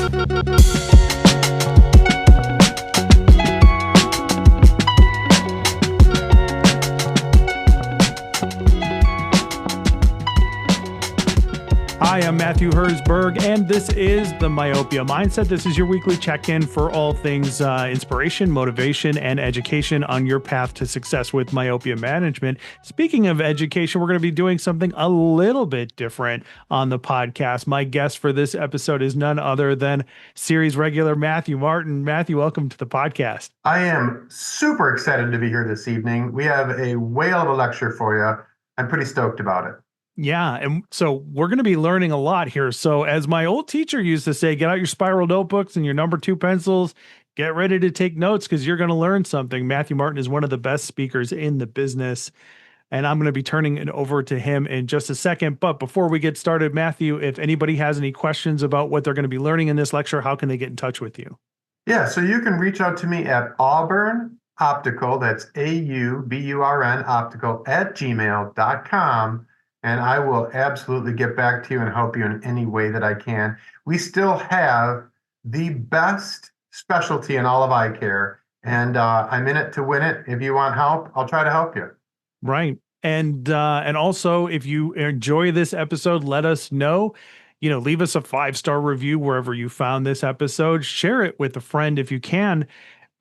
Hi, I'm Matthew Herzberg, and this is the Myopia Mindset. This is your weekly check-in for all things inspiration, motivation, and education on your path to success with myopia management. Speaking of education, we're going to be doing something a little bit different on the podcast. My guest for this episode is none other than series regular Matthew Martin. Matthew, welcome to the podcast. I am super excited to be here this evening. We have a whale of a lecture for you. I'm pretty stoked about it. Yeah. And so we're going to be learning a lot here. So as my old teacher used to say, get out your spiral notebooks and your number 2 pencils, get ready to take notes because you're going to learn something. Matthew Martin is one of the best speakers in the business, and I'm going to be turning it over to him in just a second. But before we get started, Matthew, if anybody has any questions about what they're going to be learning in this lecture, how can they get in touch with you? Yeah, so you can reach out to me at Auburn Optical, that's AUBURN Optical @gmail.com. And I will absolutely get back to you and help you in any way that I can. We still have the best specialty in all of eye care, and I'm in it to win it. If you want help, I'll try to help you. Right. And also, if you enjoy this episode, let us know. Leave us a 5-star review wherever you found this episode. Share it with a friend if you can.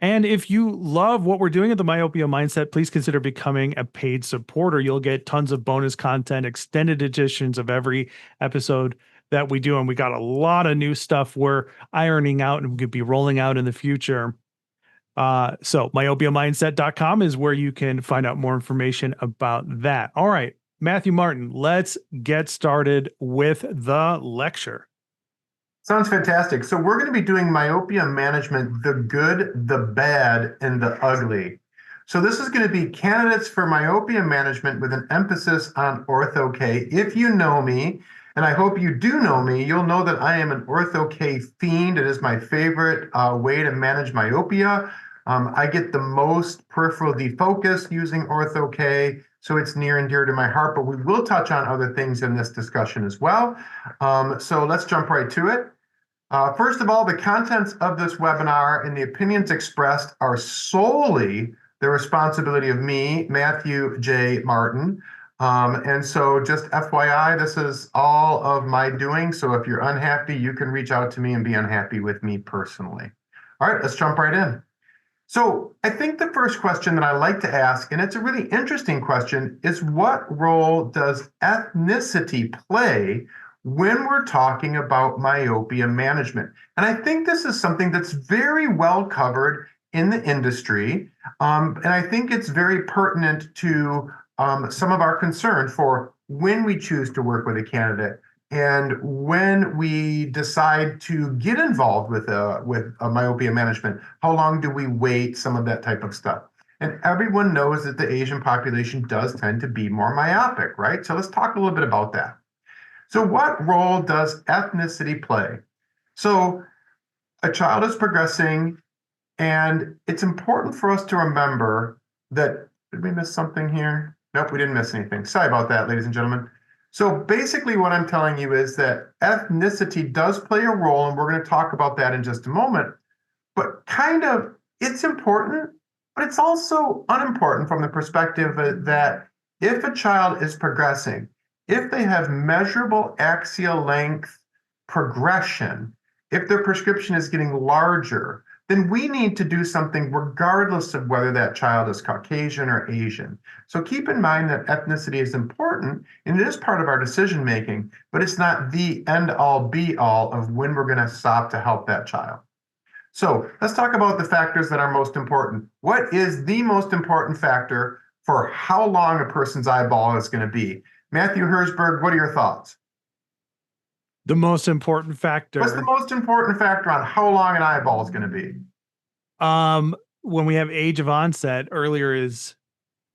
And if you love what we're doing at the Myopia Mindset, please consider becoming a paid supporter. You'll get tons of bonus content, extended editions of every episode that we do. And we got a lot of new stuff we're ironing out and we could be rolling out in the future. So myopiamindset.com is where you can find out more information about that. All right, Matthew Martin, let's get started with the lecture. Sounds fantastic. So we're going to be doing myopia management, the good, the bad, and the ugly. So this is going to be candidates for myopia management with an emphasis on ortho-k. If you know me, and I hope you do know me, you'll know that I am an ortho-k fiend. It is my favorite way to manage myopia. I get the most peripheral defocus using ortho-k, so it's near and dear to my heart, but we will touch on other things in this discussion as well. So let's jump right to it. First of all, the contents of this webinar and the opinions expressed are solely the responsibility of me, Matthew J. Martin. And so just FYI, this is all of my doing. So if you're unhappy, you can reach out to me and be unhappy with me personally. All right, let's jump right in. So I think the first question that I like to ask, and it's a really interesting question, is what role does ethnicity play when we're talking about myopia management? And I think this is something that's very well covered in the industry. And I think it's very pertinent to some of our concern for when we choose to work with a candidate and when we decide to get involved with a myopia management. How long do we wait? Some of that type of stuff. And everyone knows that the Asian population does tend to be more myopic, right? So let's talk a little bit about that. So what role does ethnicity play? So a child is progressing, and it's important for us to remember that, did we miss something here? Nope, we didn't miss anything. Sorry about that, ladies and gentlemen. So basically what I'm telling you is that ethnicity does play a role, and we're going to talk about that in just a moment. But it's important, but it's also unimportant from the perspective that if a child is progressing, if they have measurable axial length progression, if their prescription is getting larger, then we need to do something regardless of whether that child is Caucasian or Asian. So keep in mind that ethnicity is important and it is part of our decision making, but it's not the end all be all of when we're going to stop to help that child. So let's talk about the factors that are most important. What is the most important factor for how long a person's eyeball is going to be? Matthew Herzberg, what are your thoughts? The most important factor. What's the most important factor on how long an eyeball is going to be? When we have age of onset, earlier is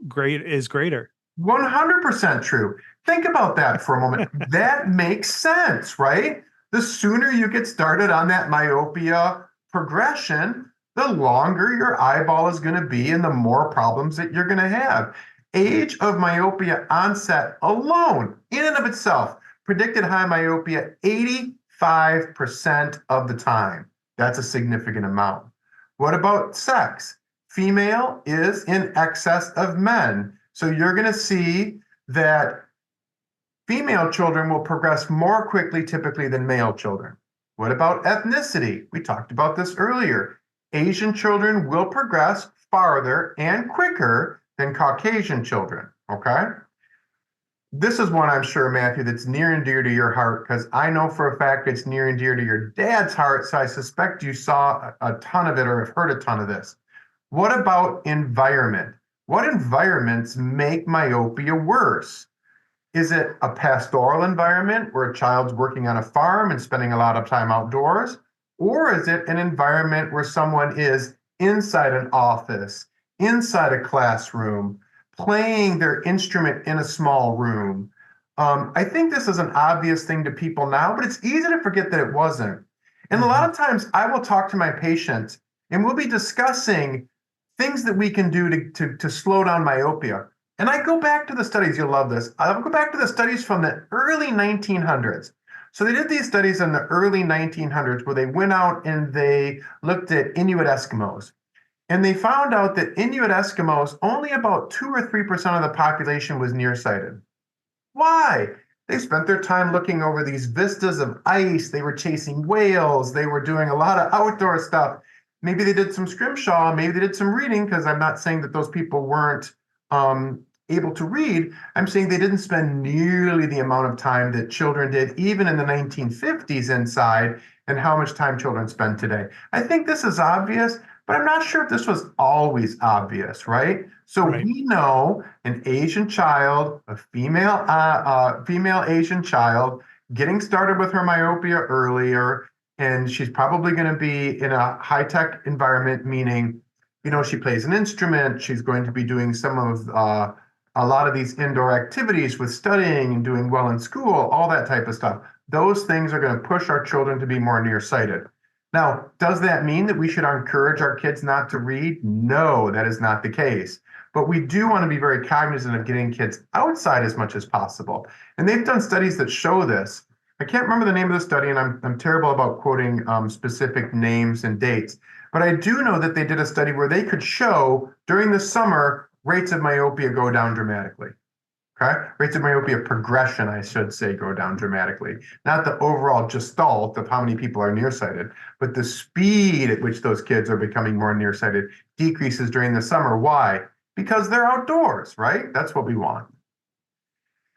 greater. 100% true. Think about that for a moment. That makes sense, right? The sooner you get started on that myopia progression, the longer your eyeball is going to be and the more problems that you're going to have. Age of myopia onset alone, in and of itself, predicted high myopia 80 25% of the time. That's a significant amount. What about sex? Female is in excess of men. So you're going to see that female children will progress more quickly typically than male children. What about ethnicity? We talked about this earlier. Asian children will progress farther and quicker than Caucasian children, okay? This is one I'm sure, Matthew, that's near and dear to your heart, because I know for a fact it's near and dear to your dad's heart, so I suspect you saw a ton of it or have heard a ton of this. What about environment? What environments make myopia worse? Is it a pastoral environment where a child's working on a farm and spending a lot of time outdoors? Or is it an environment where someone is inside an office, inside a classroom, playing their instrument in a small room? I think this is an obvious thing to people now, but it's easy to forget that it wasn't. And a lot of times I will talk to my patients and we'll be discussing things that we can do to slow down myopia. And I go back to the studies, you'll love this. I'll go back to the studies from the early 1900s. So they did these studies in the early 1900s where they went out and they looked at Inuit Eskimos. And they found out that Inuit Eskimos, only about 2 or 3% of the population was nearsighted. Why? They spent their time looking over these vistas of ice. They were chasing whales. They were doing a lot of outdoor stuff. Maybe they did some scrimshaw. Maybe they did some reading, because I'm not saying that those people weren't able to read. I'm saying they didn't spend nearly the amount of time that children did, even in the 1950s inside, and how much time children spend today. I think this is obvious, but I'm not sure if this was always obvious, right? So we know an Asian child, a female Asian child, getting started with her myopia earlier, and she's probably going to be in a high-tech environment, meaning, you know, she plays an instrument, she's going to be doing some of a lot of these indoor activities with studying and doing well in school, all that type of stuff. Those things are going to push our children to be more nearsighted. Now, does that mean that we should encourage our kids not to read? No, that is not the case. But we do want to be very cognizant of getting kids outside as much as possible. And they've done studies that show this. I can't remember the name of the study, and I'm terrible about quoting specific names and dates. But I do know that they did a study where they could show during the summer rates of myopia go down dramatically. Okay? Rates of myopia progression, I should say, go down dramatically. Not the overall gestalt of how many people are nearsighted, but the speed at which those kids are becoming more nearsighted decreases during the summer. Why? Because they're outdoors, right? That's what we want.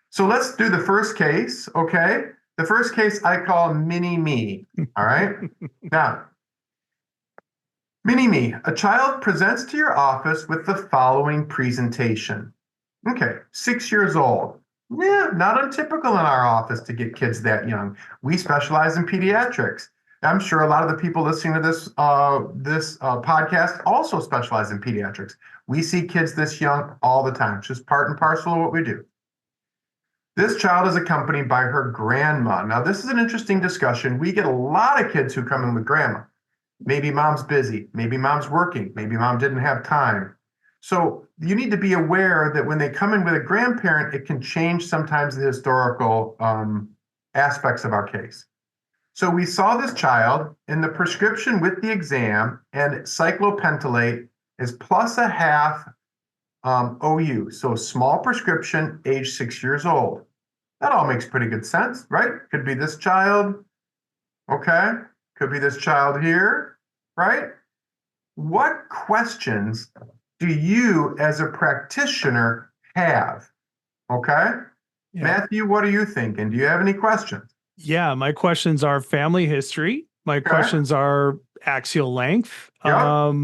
So let's do the first case, okay? The first case I call mini-me, all right? Now, mini-me, a child presents to your office with the following presentation. Okay, 6 years old. Yeah, not untypical in our office to get kids that young. We specialize in pediatrics. I'm sure a lot of the people listening to this podcast also specialize in pediatrics. We see kids this young all the time. It's just part and parcel of what we do. This child is accompanied by her grandma. Now, this is an interesting discussion. We get a lot of kids who come in with grandma. Maybe mom's busy. Maybe mom's working. Maybe mom didn't have time. So you need to be aware that when they come in with a grandparent, it can change sometimes the historical aspects of our case. So we saw this child, in the prescription with the exam, and cyclopentolate is plus a half OU. So small prescription, age 6 years old. That all makes pretty good sense, right? Could be this child, okay? Could be this child here, right? What questions do you as a practitioner have? Okay? Yeah. Matthew, what are you thinking? Do you have any questions? Yeah, my questions are family history. My questions are axial length. Yep.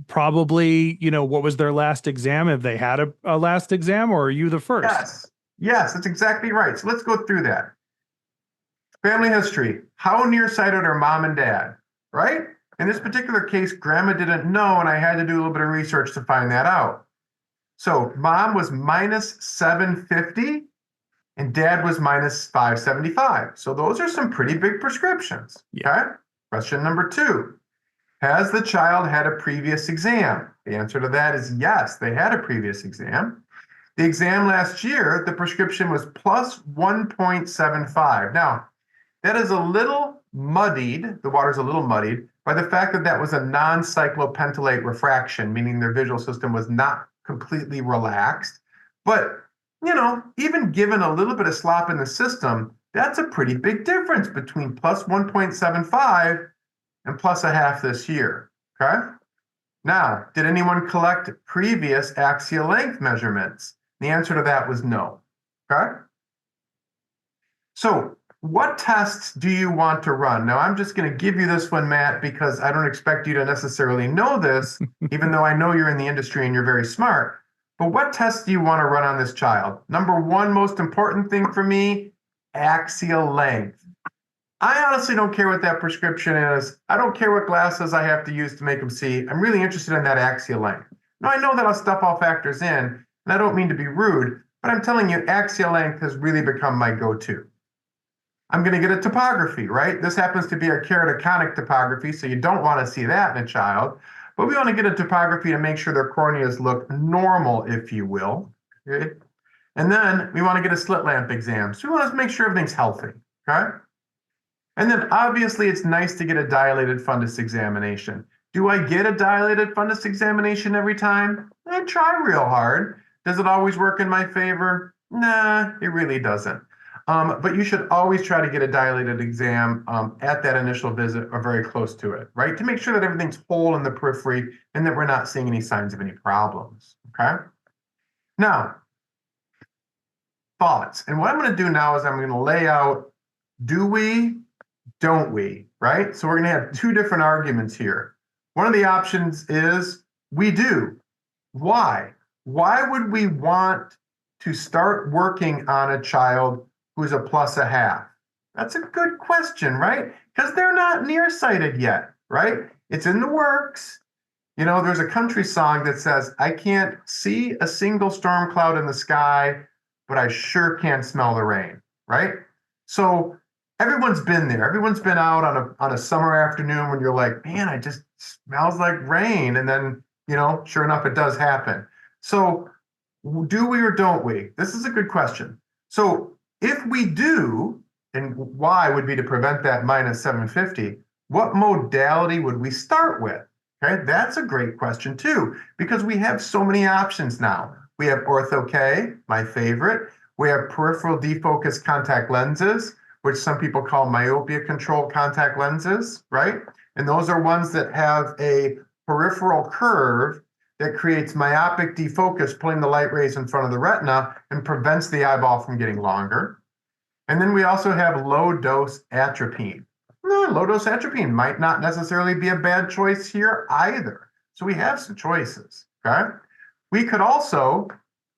Probably, you know, what was their last exam? Have they had a last exam, or are you the first? Yes, that's exactly right. So let's go through that. Family history. How nearsighted are mom and dad, right? In this particular case, grandma didn't know, and I had to do a little bit of research to find that out. So mom was minus 750, and dad was minus 575. So those are some pretty big prescriptions, okay? Question number 2. Has the child had a previous exam? The answer to that is yes, they had a previous exam. The exam last year, the prescription was plus 1.75. Now, That is a little muddied, the water's a little muddied by the fact that that was a non-cyclopentylate refraction, meaning their visual system was not completely relaxed. But, even given a little bit of slop in the system, that's a pretty big difference between plus 1.75 and plus a half this year, okay? Now, did anyone collect previous axial length measurements? The answer to that was no, okay? So what tests do you want to run? Now, I'm just going to give you this one, Matt, because I don't expect you to necessarily know this, even though I know you're in the industry and you're very smart. But what tests do you want to run on this child? Number one most important thing for me, axial length. I honestly don't care what that prescription is. I don't care what glasses I have to use to make them see. I'm really interested in that axial length. Now, I know that stuff all factors in, and I don't mean to be rude, but I'm telling you, axial length has really become my go-to. I'm going to get a topography, right? This happens to be a keratoconic topography, so you don't want to see that in a child. But we want to get a topography to make sure their corneas look normal, if you will. Okay? And then we want to get a slit lamp exam. So we want to make sure everything's healthy, okay? And then obviously it's nice to get a dilated fundus examination. Do I get a dilated fundus examination every time? I try real hard. Does it always work in my favor? Nah, it really doesn't. But you should always try to get a dilated exam at that initial visit or very close to it, right? To make sure that everything's whole in the periphery and that we're not seeing any signs of any problems, okay? Now, thoughts. And what I'm going to do now is I'm going to lay out, do we, don't we, right? So we're going to have two different arguments here. One of the options is we do. Why? Why would we want to start working on a child who's a plus a half? That's a good question, right? Because they're not nearsighted yet, right? It's in the works. There's a country song that says, I can't see a single storm cloud in the sky, but I sure can smell the rain, right? So everyone's been there. Everyone's been out on a summer afternoon when you're like, man, it just smells like rain. And then, sure enough, it does happen. So do we or don't we? This is a good question. So if we do, and why would be to prevent that minus 750, what modality would we start with? Okay, that's a great question too, because we have so many options now. We have ortho-k, my favorite. We have peripheral defocus contact lenses, which some people call myopia control contact lenses, right? And those are ones that have a peripheral curve that creates myopic defocus, pulling the light rays in front of the retina and prevents the eyeball from getting longer. And then we also have low-dose atropine. Low-dose atropine might not necessarily be a bad choice here either. So we have some choices, okay? We could also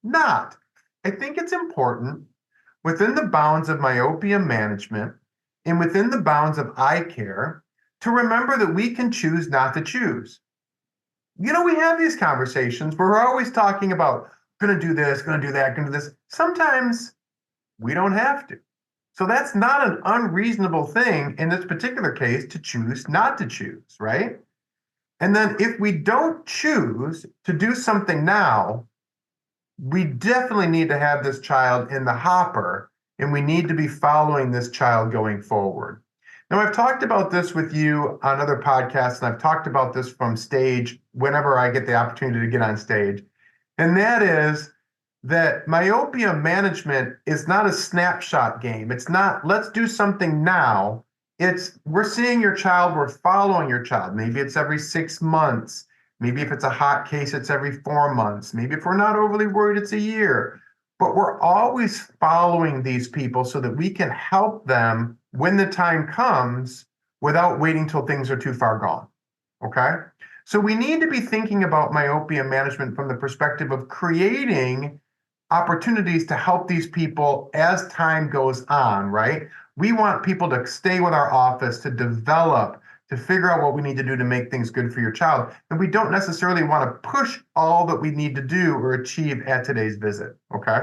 not. I think it's important within the bounds of myopia management and within the bounds of eye care to remember that we can choose not to choose. We have these conversations where we're always talking about going to do this, going to do that, going to do this. Sometimes we don't have to. So that's not an unreasonable thing in this particular case to choose not to choose, right? And then if we don't choose to do something now, we definitely need to have this child in the hopper, and we need to be following this child going forward. Now, I've talked about this with you on other podcasts, and I've talked about this from stage whenever I get the opportunity to get on stage. And that is that myopia management is not a snapshot game. It's not, let's do something now. It's, we're seeing your child, we're following your child. Maybe it's every 6 months. Maybe if it's a hot case, it's every 4 months. Maybe if we're not overly worried, it's a year. But we're always following these people so that we can help them when the time comes without waiting till things are too far gone, okay? So we need to be thinking about myopia management from the perspective of creating opportunities to help these people as time goes on, right? We want people to stay with our office, to develop, to figure out what we need to do to make things good for your child. And we don't necessarily want to push all that we need to do or achieve at today's visit, okay?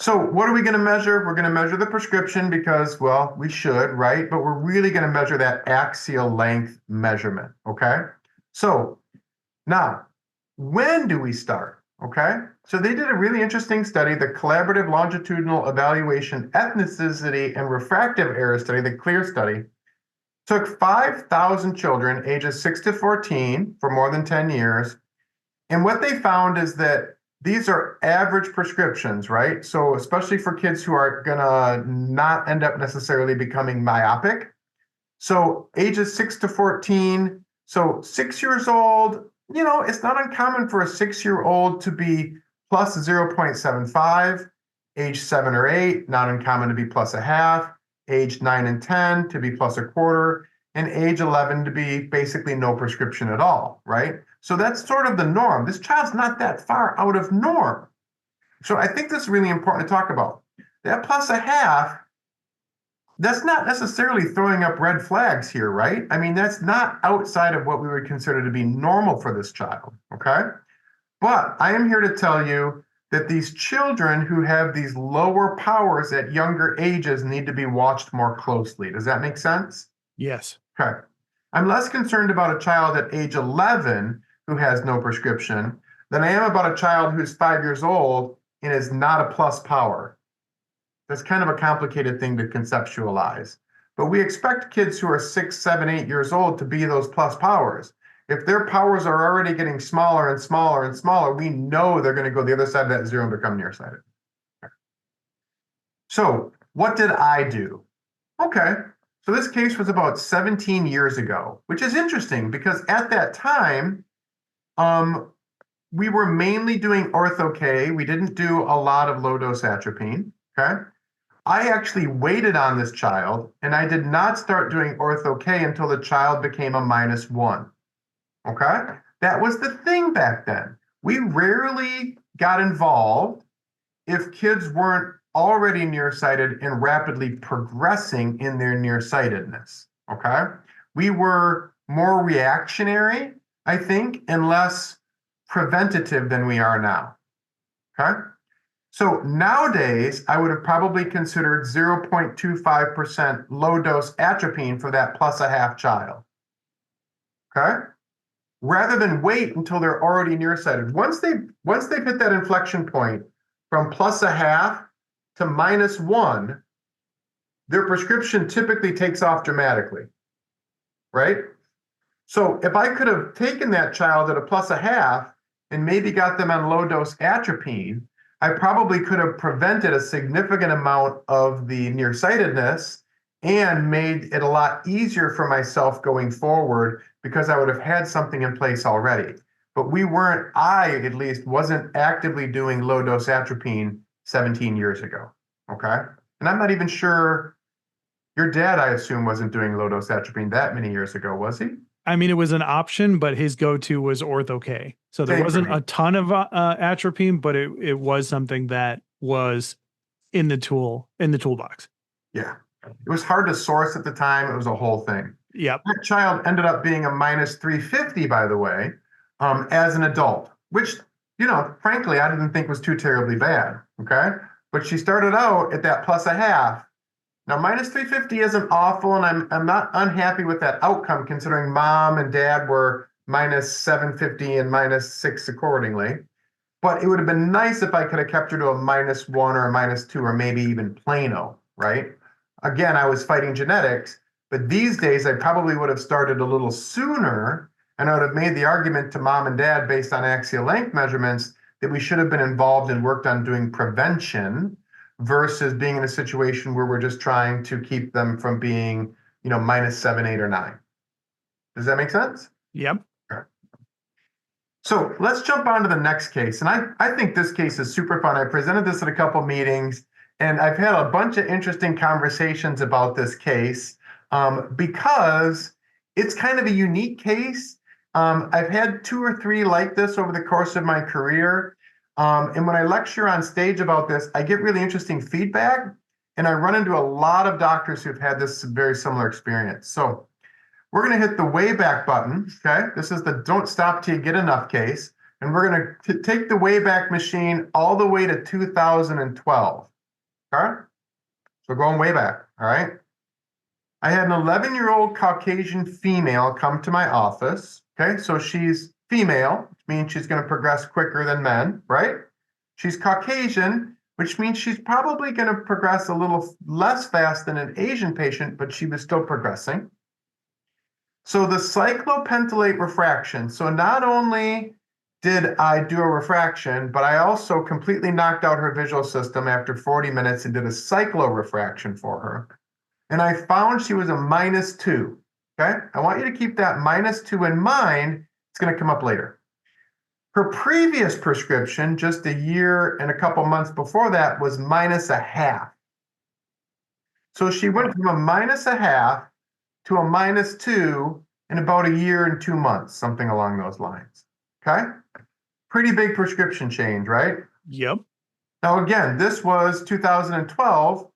So what are we going to measure? We're going to measure the prescription because, well, we should, right? But we're really going to measure that axial length measurement, okay? So now, when do we start? Okay, so they did a really interesting study, the Collaborative Longitudinal Evaluation Ethnicity and Refractive Error Study, the CLEAR study. Took 5,000 children ages 6 to 14 for more than 10 years. And what they found is that these are average prescriptions, right? So especially for kids who are gonna not end up necessarily becoming myopic. So ages 6 to 14, so 6 years old, it's not uncommon for a 6-year-old to be plus 0.75, age 7 or 8, not uncommon to be plus a half, age 9 and 10 to be plus a quarter, and age 11 to be basically no prescription at all, right? So that's sort of the norm. This child's not that far out of norm. So I think this is really important to talk about. That plus a half, that's not necessarily throwing up red flags here, right? I mean, that's not outside of what we would consider to be normal for this child, okay? But I am here to tell you that these children who have these lower powers at younger ages need to be watched more closely. Does that make sense? Yes. Okay. I'm less concerned about a child at age 11 who has no prescription than I am about a child who's 5 years old and is not a plus power. That's kind of a complicated thing to conceptualize. But we expect kids who are 6, 7, 8 years old to be those plus powers. If their powers are already getting smaller and smaller and smaller, we know they're going to go the other side of that zero and become nearsighted. So what did I do? Okay, so this case was about 17 years ago, which is interesting because at that time, we were mainly doing ortho-k. We didn't do a lot of low-dose atropine, okay? I actually waited on this child, and I did not start doing ortho-k until the child became a -1. Okay? That was the thing back then. We rarely got involved if kids weren't already nearsighted and rapidly progressing in their nearsightedness. Okay? We were more reactionary, I think, and less preventative than we are now. Okay? So nowadays, I would have probably considered 0.25% low dose atropine for that plus a half child. Okay? Rather than wait until they're already nearsighted. Once they've hit that inflection point from plus a half to -1, their prescription typically takes off dramatically, right? So if I could have taken that child at a plus a half and maybe got them on low dose atropine, I probably could have prevented a significant amount of the nearsightedness and made it a lot easier for myself going forward because I would have had something in place already. But I at least wasn't actively doing low dose atropine 17 years ago, okay? And I'm not even sure, your dad, I assume, wasn't doing low dose atropine that many years ago, was he? I mean, it was an option, but his go-to was ortho-k. So there Same for wasn't me. a ton of atropine, but it was something that was in the toolbox. Yeah. It was hard to source at the time. It was a whole thing. Yep. That child ended up being a -350, by the way, as an adult, which, frankly, I didn't think was too terribly bad. Okay. But she started out at that plus a half. Now, -350 isn't awful, and I'm not unhappy with that outcome, considering mom and dad were -750 and -6 accordingly. But it would have been nice if I could have kept her to a -1 or a -2 or maybe even plano, right? Again, I was fighting genetics, but these days I probably would have started a little sooner, and I would have made the argument to mom and dad based on axial length measurements that we should have been involved and worked on doing prevention versus being in a situation where we're just trying to keep them from being, -7, 8, or 9. Does that make sense? Yep. So let's jump on to the next case. And I think this case is super fun. I presented this at a couple meetings, and I've had a bunch of interesting conversations about this case because it's kind of a unique case. I've had 2 or 3 like this over the course of my career. And when I lecture on stage about this, I get really interesting feedback, and I run into a lot of doctors who've had this very similar experience. So we're going to hit the way back button, okay? This is the don't stop till you get enough case. And we're going to take the way back machine all the way to 2012, okay? So going way back, all right? I had an 11-year-old Caucasian female come to my office, okay? So she's female, which means she's going to progress quicker than men, right? She's Caucasian, which means she's probably going to progress a little less fast than an Asian patient, but she was still progressing. So the cyclopentylate refraction. So not only did I do a refraction, but I also completely knocked out her visual system after 40 minutes and did a cyclorefraction for her. And I found she was a -2. Okay, I want you to keep that -2 in mind. It's going to come up later. Her previous prescription, just a year and a couple months before that, was -0.5. So she went from a -0.5 to a -2 in about a year and 2 months, something along those lines. Okay, pretty big prescription change, right? Yep. Now, again, this was 2012.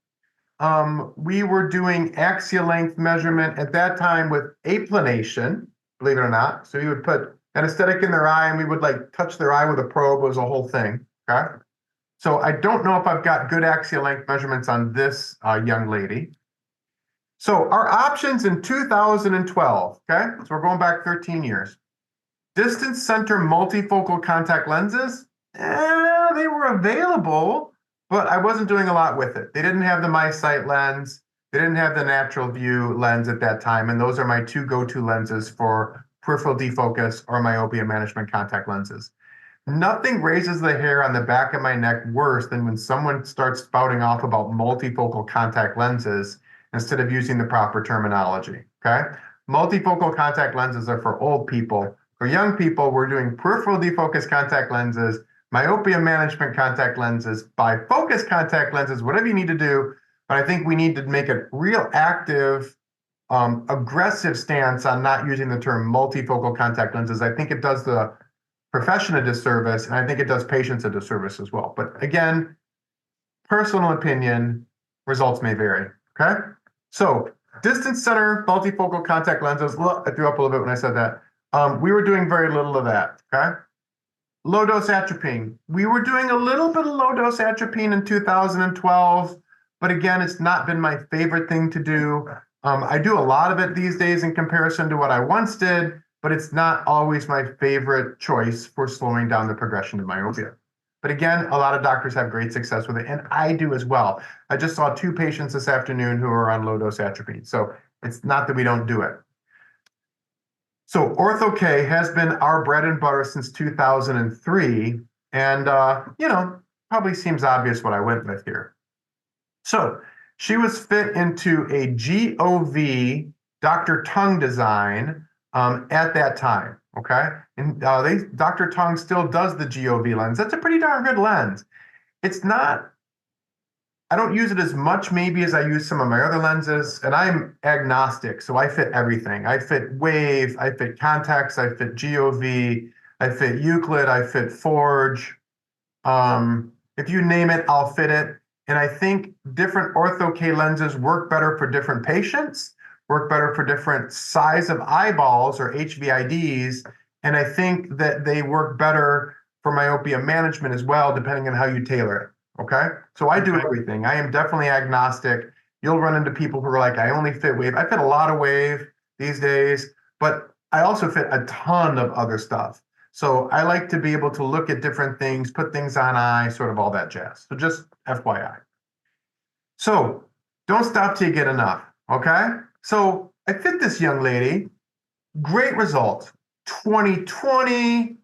We were doing axial length measurement at that time with applanation, believe it or not. So you would put anesthetic in their eye and we would like touch their eye with a probe. It was a whole thing. Okay. So I don't know if I've got good axial length measurements on this young lady. So our options in 2012, okay? So we're going back 13 years. Distance center multifocal contact lenses, they were available, but I wasn't doing a lot with it. They didn't have the MySight lens. They didn't have the natural view lens at that time. And those are my two go-to lenses for peripheral defocus or myopia management contact lenses. Nothing raises the hair on the back of my neck worse than when someone starts spouting off about multifocal contact lenses instead of using the proper terminology, okay? Multifocal contact lenses are for old people. For young people, we're doing peripheral defocus contact lenses, myopia management contact lenses, bifocus contact lenses, whatever you need to do. But I think we need to make a real active, aggressive stance on not using the term multifocal contact lenses. I think it does the profession a disservice, and I think it does patients a disservice as well. But again, personal opinion, results may vary, okay? So distance center multifocal contact lenses, look, I threw up a little bit when I said that. We were doing very little of that, okay? Low dose atropine. We were doing a little bit of low dose atropine in 2012, but again, it's not been my favorite thing to do. I do a lot of it these days in comparison to what I once did, but it's not always my favorite choice for slowing down the progression of myopia. But again, a lot of doctors have great success with it, and I do as well. I just saw 2 patients this afternoon who are on low dose atropine, so it's not that we don't do it. So ortho-k has been our bread and butter since 2003, and probably seems obvious what I went with here. So she was fit into a GOV Dr. Tongue design at that time, okay? And Dr. Tongue still does the GOV lens. That's a pretty darn good lens. It's not, I don't use it as much maybe as I use some of my other lenses, and I'm agnostic, so I fit everything. I fit Wave, I fit Contax, I fit GOV, I fit Euclid, I fit Forge. If you name it, I'll fit it. And I think different ortho-k lenses work better for different patients, work better for different size of eyeballs or HVIDs. And I think that they work better for myopia management as well, depending on how you tailor it. Okay. So I do everything. I am definitely agnostic. You'll run into people who are like, I only fit Wave. I fit a lot of Wave these days, but I also fit a ton of other stuff. So I like to be able to look at different things, put things on eye, sort of all that jazz. So just FYI. So don't stop till you get enough. Okay. So I fit this young lady. Great result. 20/20,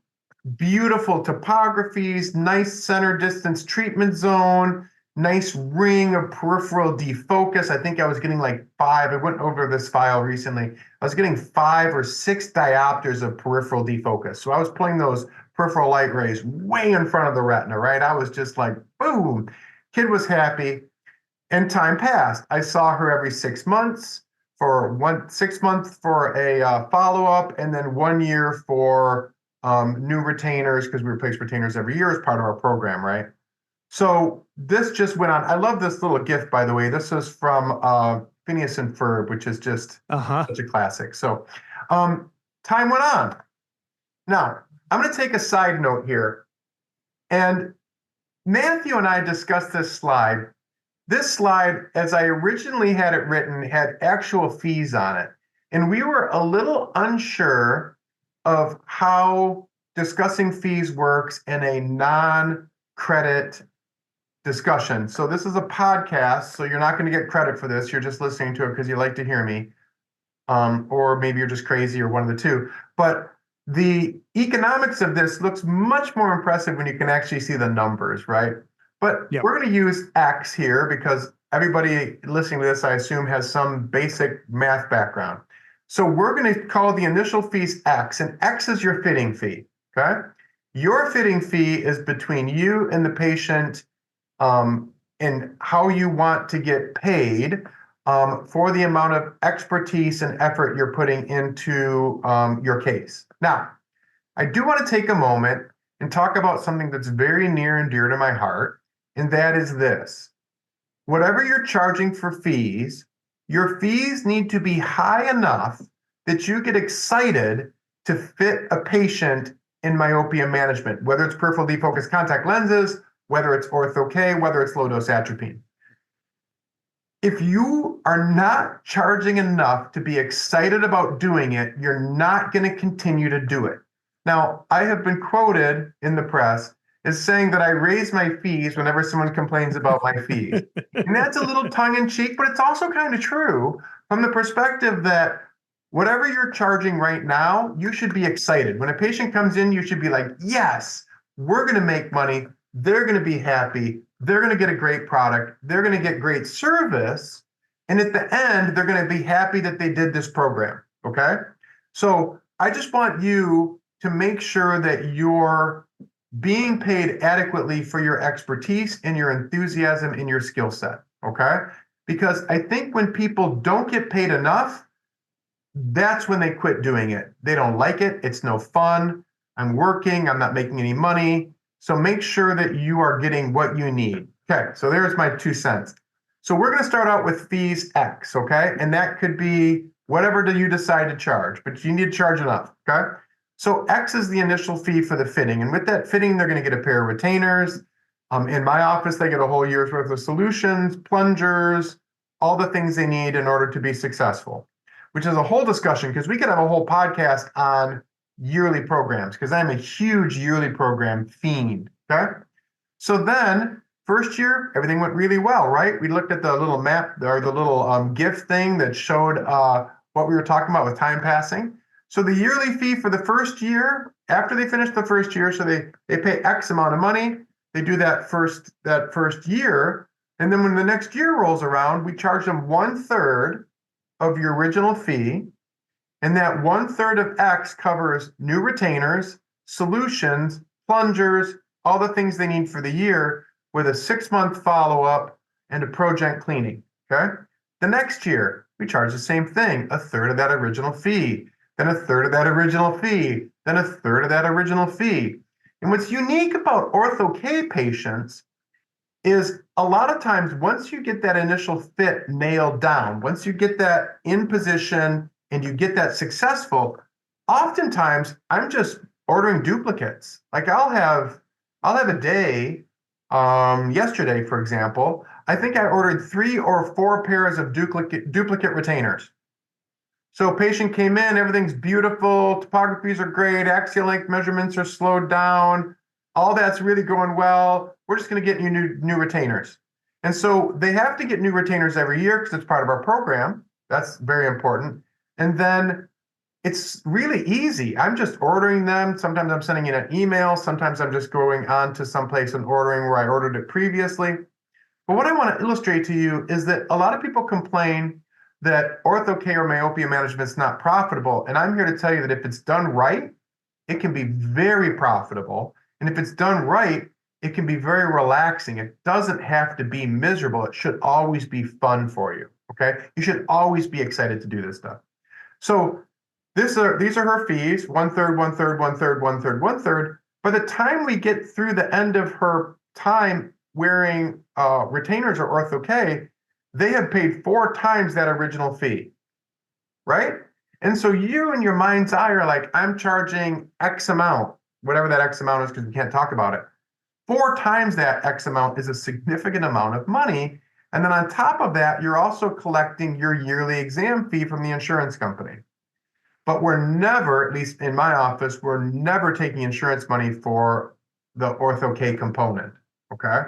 beautiful topographies, nice center distance treatment zone, nice ring of peripheral defocus. I think I was getting like 5. I went over this file recently. I was getting 5 or 6 diopters of peripheral defocus. So I was pulling those peripheral light rays way in front of the retina, right? I was just like, boom. Kid was happy. And time passed. I saw her every 6 months. For 6 months for a follow-up, and then 1 year for new retainers, because we replace retainers every year as part of our program, right? So this just went on. I love this little gift, by the way. This is from Phineas and Ferb, which is just such a classic. So time went on. Now, I'm going to take a side note here. And Matthew and I discussed this slide. This slide, as I originally had it written, had actual fees on it. And we were a little unsure of how discussing fees works in a non-credit discussion. So this is a podcast, so you're not going to get credit for this. You're just listening to it because you like to hear me. Or maybe you're just crazy or one of the two. But the economics of this looks much more impressive when you can actually see the numbers, right? But Yep. we're going to use X here because everybody listening to this, I assume, has some basic math background. So we're going to call the initial fees X, and X is your fitting fee, okay? Your fitting fee is between you and the patient, and how you want to get paid for the amount of expertise and effort you're putting into your case. Now, I do want to take a moment and talk about something that's very near and dear to my heart, and that is this. Whatever you're charging for fees, your fees need to be high enough that you get excited to fit a patient in myopia management, whether it's peripheral defocus contact lenses, whether it's ortho-k, whether it's low-dose atropine. If you are not charging enough to be excited about doing it, you're not going to continue to do it. Now, I have been quoted in the press as saying that I raise my fees whenever someone complains about my fees. And that's a little tongue-in-cheek, but it's also kind of true from the perspective that whatever you're charging right now, you should be excited. When a patient comes in, you should be like, yes, we're going to make money. They're going to be happy. They're going to get a great product. They're going to get great service. And at the end, they're going to be happy that they did this program. Okay. So I just want you to make sure that you're being paid adequately for your expertise and your enthusiasm and your skill set. Okay. Because I think when people don't get paid enough, that's when they quit doing it. They don't like it. It's no fun. I'm working. I'm not making any money. So make sure that you are getting what you need. Okay, so there's my 2 cents. So we're going to start out with fees X, okay? And that could be whatever do you decide to charge, but you need to charge enough, okay? So X is the initial fee for the fitting. And with that fitting, they're going to get a pair of retainers. In my office, they get a whole year's worth of solutions, plungers, all the things they need in order to be successful, which is a whole discussion because we could have a whole podcast on yearly programs because I'm a huge yearly program fiend, okay? So then, first year, everything went really well, right? We looked at the little map or the little GIF thing that showed what we were talking about with time passing. So the yearly fee for the first year, after they finish the first year, so they pay X amount of money, they do that first year, and then when the next year rolls around, we charge them 1/3 of your original fee. And that 1/3 of X covers new retainers, solutions, plungers, all the things they need for the year with a 6-month follow-up and a project cleaning, okay? The next year, we charge the same thing, 1/3 of that original fee, then 1/3 of that original fee, then 1/3 of that original fee. And what's unique about ortho-k patients is a lot of times once you get that initial fit nailed down, once you get that in position, and you get that successful, oftentimes I'm just ordering duplicates. Like I'll have a day, yesterday, for example, I think I ordered 3 or 4 pairs of duplicate retainers. So patient came in, everything's beautiful, topographies are great, axial length measurements are slowed down, all that's really going well. We're just going to get you new retainers. And so they have to get new retainers every year because it's part of our program. That's very important. And then it's really easy. I'm just ordering them. Sometimes I'm sending in an email. Sometimes I'm just going on to someplace and ordering where I ordered it previously. But what I want to illustrate to you is that a lot of people complain that ortho-k or myopia management is not profitable. And I'm here to tell you that if it's done right, it can be very profitable. And if it's done right, it can be very relaxing. It doesn't have to be miserable. It should always be fun for you, okay? You should always be excited to do this stuff. So these are her fees, 1/3, 1/3, 1/3, 1/3, 1/3. By the time we get through the end of her time wearing retainers or ortho-k, they have paid 4 times that original fee, right? And so you in your mind's eye are like, I'm charging X amount, whatever that X amount is because we can't talk about it. 4 times that X amount is a significant amount of money. And then on top of that, you're also collecting your yearly exam fee from the insurance company. but we're never, at least in my office, we're never taking insurance money for the ortho-k component, okay?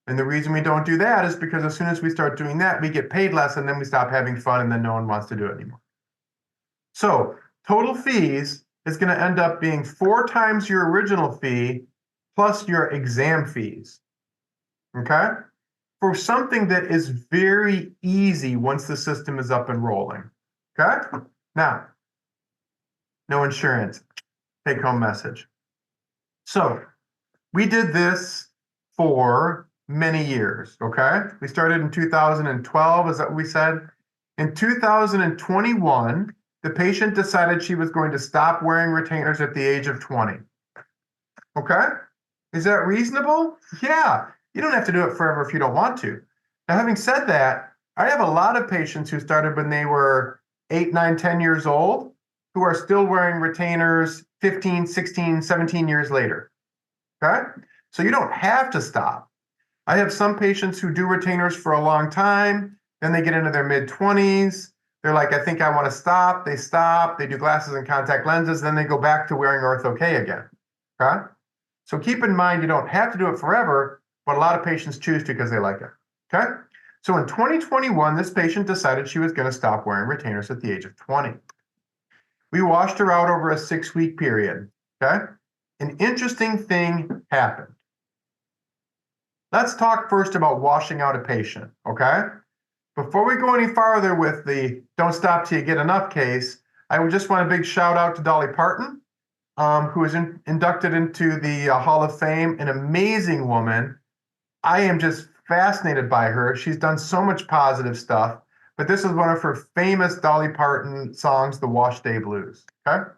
And the reason we don't do that is because as soon as we start doing that, we get paid less and then we stop having fun and then no one wants to do it anymore. So total fees is going to end up being 4 times your original fee plus your exam fees, okay? For something that is very easy once the system is up and rolling, okay? Now, no insurance, take home message. So we did this for many years, okay? We started in 2012, is that what we said? In 2021, the patient decided she was going to stop wearing retainers at the age of 20. Okay? Is that reasonable? Yeah. You don't have to do it forever if you don't want to. Now, having said that, I have a lot of patients who started when they were 8, 9, 10 years old who are still wearing retainers 15, 16, 17 years later. Okay? So you don't have to stop. I have some patients who do retainers for a long time, then they get into their mid-20s. They're like, I think I want to stop. They stop. They do glasses and contact lenses. Then they go back to wearing ortho-k again. Okay? So keep in mind, you don't have to do it forever, but a lot of patients choose to because they like it. Okay? So in 2021, this patient decided she was going to stop wearing retainers at the age of 20. We washed her out over a 6-week period. Okay? An interesting thing happened. Let's talk first about washing out a patient. Okay? Before we go any farther with the don't stop till you get enough case, I would just want a big shout out to Dolly Parton, who was inducted into the Hall of Fame, an amazing woman. I am just fascinated by her. She's done so much positive stuff, but this is one of her famous Dolly Parton songs, The Wash Day Blues. Okay?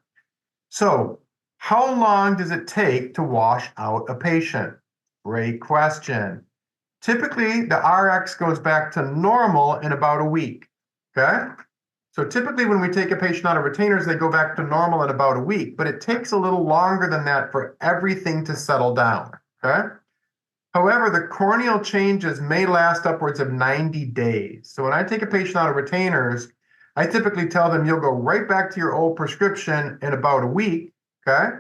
So, how long does it take to wash out a patient? Great question. Typically, the RX goes back to normal in about a week, okay? So typically when we take a patient out of retainers, they go back to normal in about a week, but it takes a little longer than that for everything to settle down, okay? However, the corneal changes may last upwards of 90 days. So when I take a patient out of retainers, I typically tell them you'll go right back to your old prescription in about a week, okay?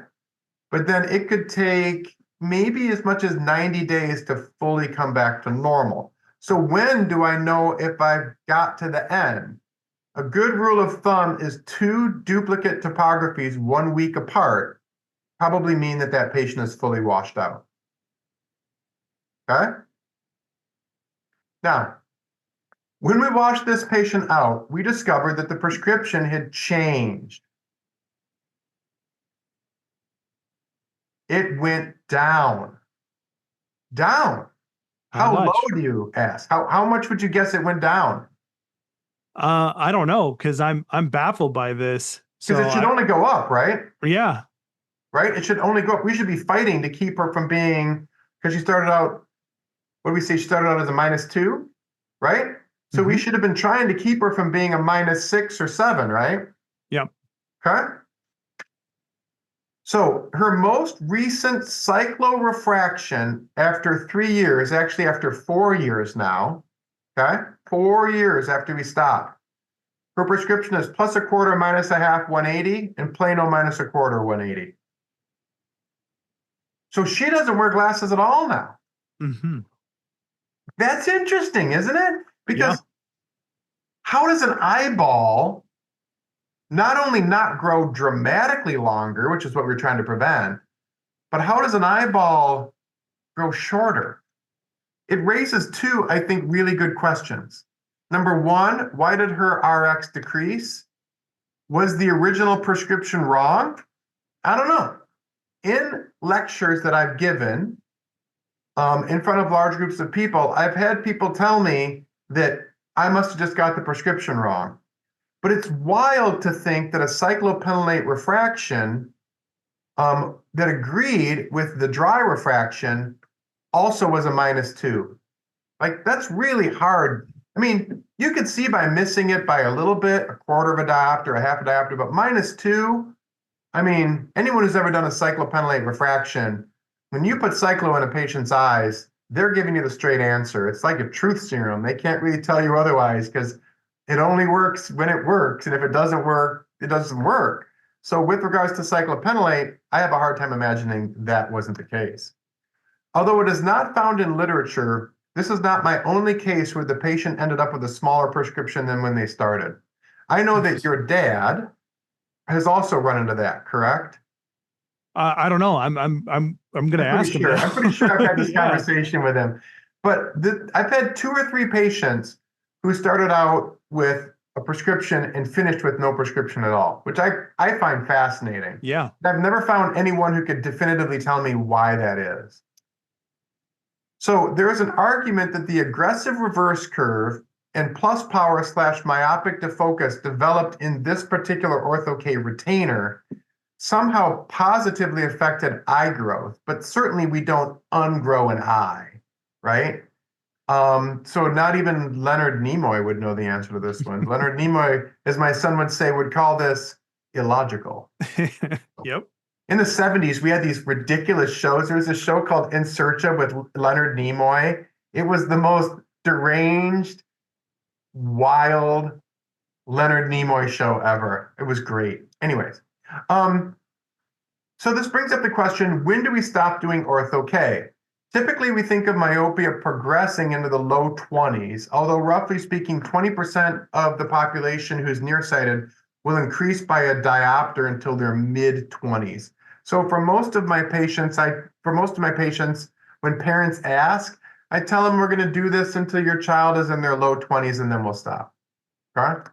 But then it could take maybe as much as 90 days to fully come back to normal. So when do I know if I've got to the end? A good rule of thumb is 2 duplicate topographies 1 week apart probably mean that that patient is fully washed out. Okay? Now, when we washed this patient out, we discovered that the prescription had changed. It went down. Down. How low do you ask? How much would you guess it went down? I don't know, because I'm baffled by this. Because it should only go up, right? Yeah. Right? It should only go up. We should be fighting to keep her from being, because she started out, what do we say? She started out as a -2, right? So we should have been trying to keep her from being a -6 or 7, right? Yep. Okay. So her most recent cyclorefraction after 3 years, actually after 4 years now, okay? 4 years after we stopped. Her prescription is +1/4, -1/2, 180, and plano -1/4, 180. So she doesn't wear glasses at all now. That's interesting, isn't it? Because how does an eyeball not only not grow dramatically longer, which is what we're trying to prevent, but how does an eyeball grow shorter? It raises 2, I think, really good questions. Number 1, why did her RX decrease? Was the original prescription wrong? I don't know. In lectures that I've given in front of large groups of people, I've had people tell me that I must have just got the prescription wrong. But it's wild to think that a cyclopentolate refraction that agreed with the dry refraction also was a -2. Like, that's really hard. I mean, you could see by missing it by a little bit, 1/4 of a diopter, a 1/2 a diopter, but -2, I mean, anyone who's ever done a cyclopentolate refraction, when you put cyclo in a patient's eyes, they're giving you the straight answer. It's like a truth serum. They can't really tell you otherwise because it only works when it works. And if it doesn't work, it doesn't work. So with regards to cyclopentolate, I have a hard time imagining that wasn't the case. Although it is not found in literature, this is not my only case where the patient ended up with a smaller prescription than when they started. I know that your dad has also run into that, correct? I don't know. I'm gonna ask him I'm pretty sure I've now. had this Yeah. conversation with him. But I've had 2 or 3 patients who started out with a prescription and finished with no prescription at all, which I find fascinating. Yeah. I've never found anyone who could definitively tell me why that is. So there is an argument that the aggressive reverse curve and plus power / myopic defocus developed in this particular ortho-k retainer somehow positively affected eye growth, but certainly we don't ungrow an eye, right? So not even Leonard Nimoy would know the answer to this one. Leonard Nimoy, as my son would say, would call this illogical. Yep. In the 70s, we had these ridiculous shows. There was a show called In Search of with Leonard Nimoy. It was the most deranged, wild Leonard Nimoy show ever. It was great. Anyways, so this brings up the question, when do we stop doing ortho-k? Typically, we think of myopia progressing into the low 20s, although roughly speaking, 20% of the population who's nearsighted will increase by a diopter until their mid 20s. So for most of my patients, when parents ask, I tell them we're going to do this until your child is in their low 20s and then we'll stop. Okay?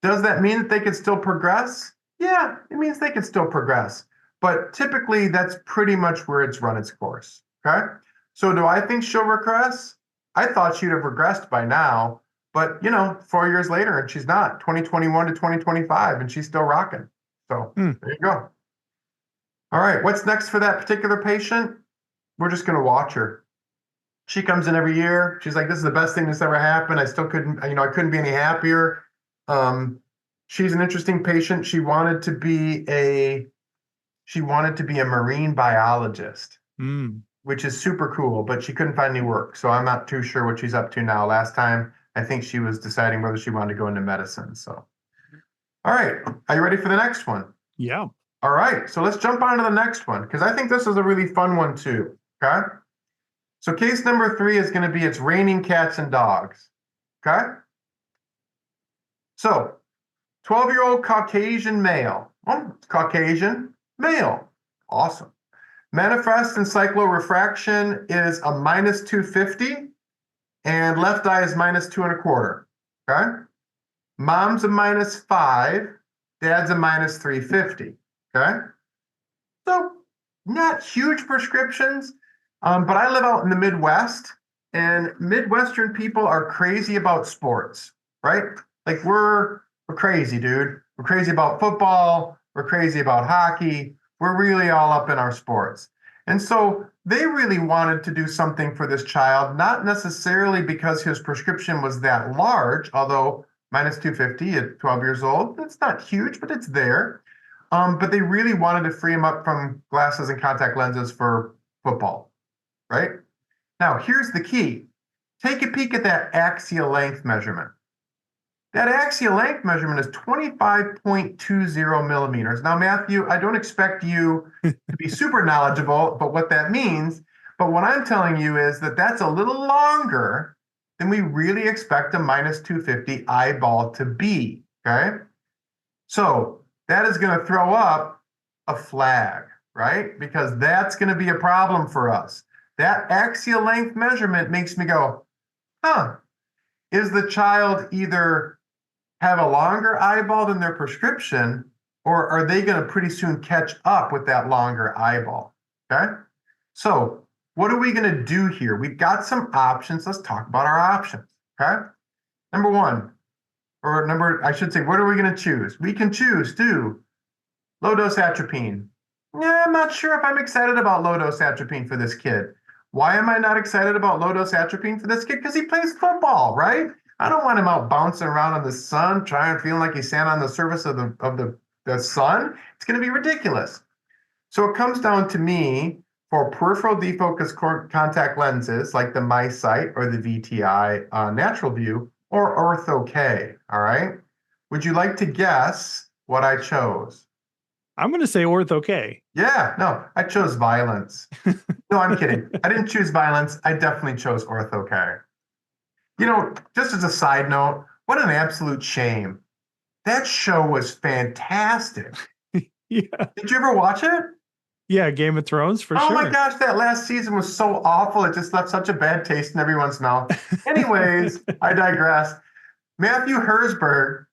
Does that mean that they can still progress? Yeah, it means they can still progress. But typically, that's pretty much where it's run its course. Okay? So do I think she'll regress? I thought she'd have regressed by now, but 4 years later, and she's not. 2021 to 2025, and she's still rocking. So there you go. All right, what's next for that particular patient? We're just going to watch her. She comes in every year. She's like, this is the best thing that's ever happened. I still couldn't, I couldn't be any happier. She's an interesting patient. She wanted to be a marine biologist, which is super cool, but she couldn't find any work. So I'm not too sure what she's up to now. Last time, I think she was deciding whether she wanted to go into medicine. So, all right, are you ready for the next one? Yeah. All right, so let's jump on to the next one because I think this is a really fun one too. Okay. So case number 3 is going to be it's raining cats and dogs. Okay. So 12-year-old Caucasian male. Oh, it's Caucasian male. Awesome. Manifest in cyclorefraction is a -250 and left eye is -2.25. Okay. Mom's a -5, dad's a -350. Okay. So not huge prescriptions, but I live out in the Midwest, and Midwestern people are crazy about sports, right? Like we're crazy, dude. We're crazy about football. We're crazy about hockey. We're really all up in our sports. And so they really wanted to do something for this child, not necessarily because his prescription was that large, although -250 at 12 years old, that's not huge, but it's there. But they really wanted to free him up from glasses and contact lenses for football, right? Now, here's the key. Take a peek at that axial length measurement. That axial length measurement is 25.20 millimeters. Now, Matthew, I don't expect you to be super knowledgeable about what that means, but what I'm telling you is that that's a little longer than we really expect a -250 eyeball to be, okay? So that is going to throw up a flag, right? Because that's going to be a problem for us. That axial length measurement makes me go, is the child either have a longer eyeball than their prescription, or are they going to pretty soon catch up with that longer eyeball? Okay. So what are we going to do here? We've got some options. Let's talk about our options. Okay. Number one, I should say, what are we going to choose? We can choose to low dose atropine. Yeah, I'm not sure if I'm excited about low dose atropine for this kid. Why am I not excited about low dose atropine for this kid? Because he plays football, right? I don't want him out bouncing around in the sun, feeling like he's standing on the surface of the sun. It's going to be ridiculous. So it comes down to me for peripheral defocus contact lenses like the MiSight or the VTI Natural View or ortho-k. All right. Would you like to guess what I chose? I'm going to say ortho-k. Yeah, no, I chose violence. No, I'm kidding. I didn't choose violence. I definitely chose ortho-k. Just as a side note, what an absolute shame. That show was fantastic. Yeah. Did you ever watch it? Yeah, Game of Thrones for Oh my sure. gosh, that last season was so awful. It just left such a bad taste in everyone's mouth. Anyways, I digress. Matthew Herzberg,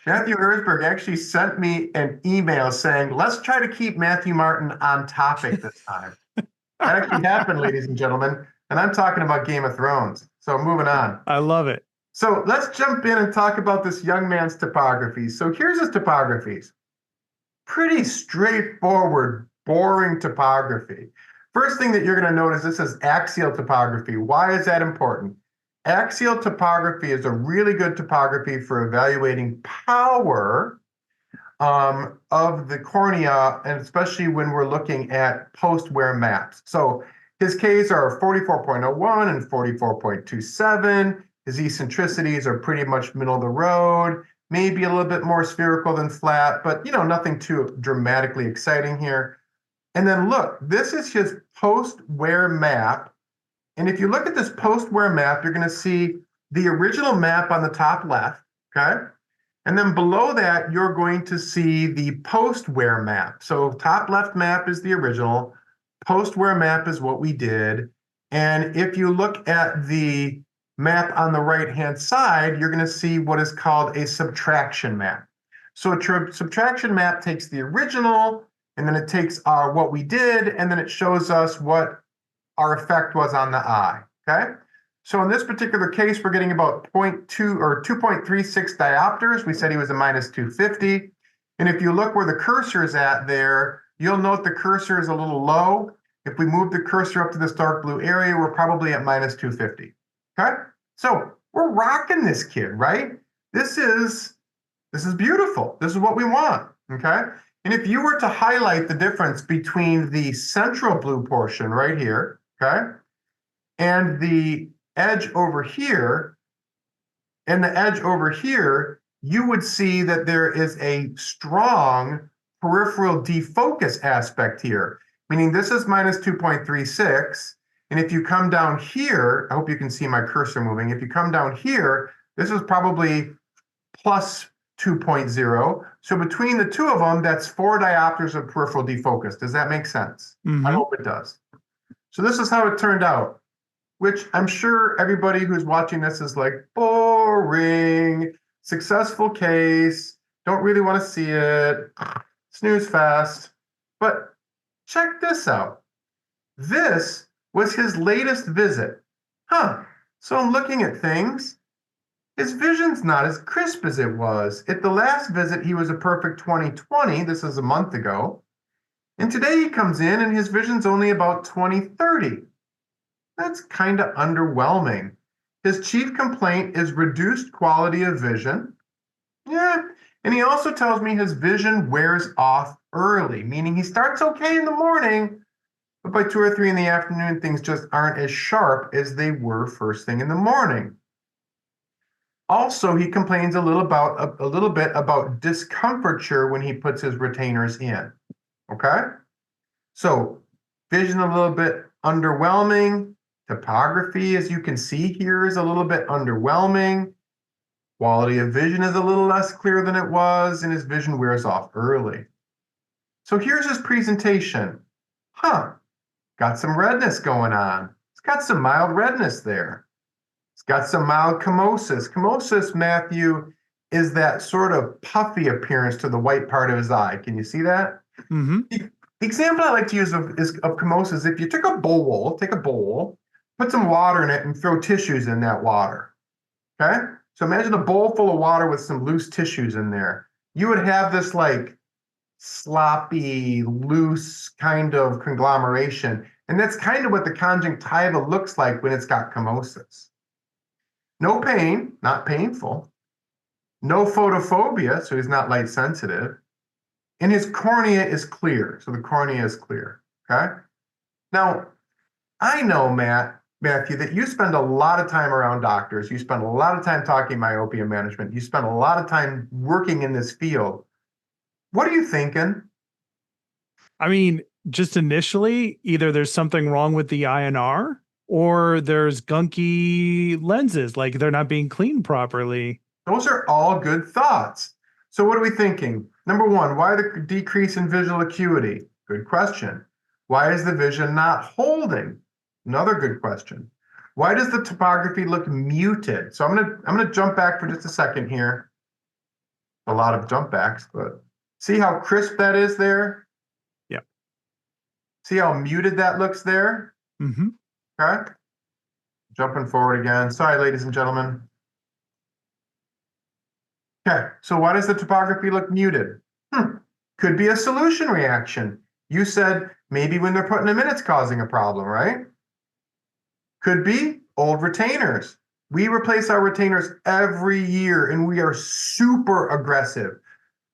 Matthew Herzberg actually sent me an email saying, let's try to keep Matthew Martin on topic this time. That actually happened, ladies and gentlemen. And I'm talking about Game of Thrones. So moving on. I love it. So let's jump in and talk about this young man's topography. So here's his topographies. Pretty straightforward, boring topography. First thing that you're going to notice, this is axial topography. Why is that important? Axial topography is a really good topography for evaluating power of the cornea, and especially when we're looking at post-wear maps. So his Ks are 44.01 and 44.27. His eccentricities are pretty much middle of the road, maybe a little bit more spherical than flat, but nothing too dramatically exciting here. And then look, this is his post-wear map. And if you look at this post-wear map, you're going to see the original map on the top left, okay? And then below that, you're going to see the post-wear map. So top left map is the original, post-wear map is what we did. And if you look at the map on the right-hand side, you're going to see what is called a subtraction map. So a subtraction map takes the original, and then it takes what we did, and then it shows us what our effect was on the eye, okay? So in this particular case, we're getting about 0.2 or 2.36 diopters. We said he was a minus 250. And if you look where the cursor is at there, you'll note the cursor is a little low. If we move the cursor up to this dark blue area, we're probably at minus 250. Okay? So we're rocking this kid, right? This is beautiful. This is what we want. Okay? And if you were to highlight the difference between the central blue portion right here, okay, and the edge over here, you would see that there is a strong peripheral defocus aspect here, meaning this is minus 2.36. And if you come down here, I hope you can see my cursor moving. If you come down here, this is probably plus 2.0. So between the two of them, that's 4 diopters of peripheral defocus. Does that make sense? Mm-hmm. I hope it does. So this is how it turned out, which I'm sure everybody who's watching this is like, boring, successful case, don't really want to see it, snooze fest. But check this out. This was his latest visit. So I'm looking at things. His vision's not as crisp as it was. At the last visit, he was a perfect 20/20. This is a month ago. And today he comes in and his vision's only about 20/30. That's kind of underwhelming. His chief complaint is reduced quality of vision. Yeah, and he also tells me his vision wears off early, meaning he starts okay in the morning, but by 2 or 3 in the afternoon, things just aren't as sharp as they were first thing in the morning. Also, he complains a little bit about discomfiture when he puts his retainers in. Okay? So, vision a little bit underwhelming. Topography, as you can see here, is a little bit underwhelming. Quality of vision is a little less clear than it was, and his vision wears off early. So here's his presentation. Got some redness going on. It's got some mild redness there. It's got some mild chemosis. Chemosis, Matthew, is that sort of puffy appearance to the white part of his eye. Can you see that? Mm-hmm. The example I like to use of chemosis, if you take a bowl, put some water in it and throw tissues in that water, okay? So imagine a bowl full of water with some loose tissues in there. You would have this like sloppy, loose kind of conglomeration. And that's kind of what the conjunctiva looks like when it's got chemosis. No pain, not painful. No photophobia, so he's not light sensitive. And his cornea is clear. So the cornea is clear, okay? Now, I know, Matthew, that you spend a lot of time around doctors. You spend a lot of time talking myopia management. You spend a lot of time working in this field. What are you thinking? I mean, just initially, either there's something wrong with the INR or there's gunky lenses, like they're not being cleaned properly. Those are all good thoughts. So what are we thinking? Number one, why the decrease in visual acuity? Good question. Why is the vision not holding? Another good question. Why does the topography look muted? So I'm gonna jump back for just a second here. A lot of jump backs, but see how crisp that is there? Yeah. See how muted that looks there? Mm-hmm. Okay. Jumping forward again. Sorry, ladies and gentlemen. Okay, so why does the topography look muted? Could be a solution reaction. You said maybe when they're putting them in, it's causing a problem, right? Could be old retainers. We replace our retainers every year and we are super aggressive.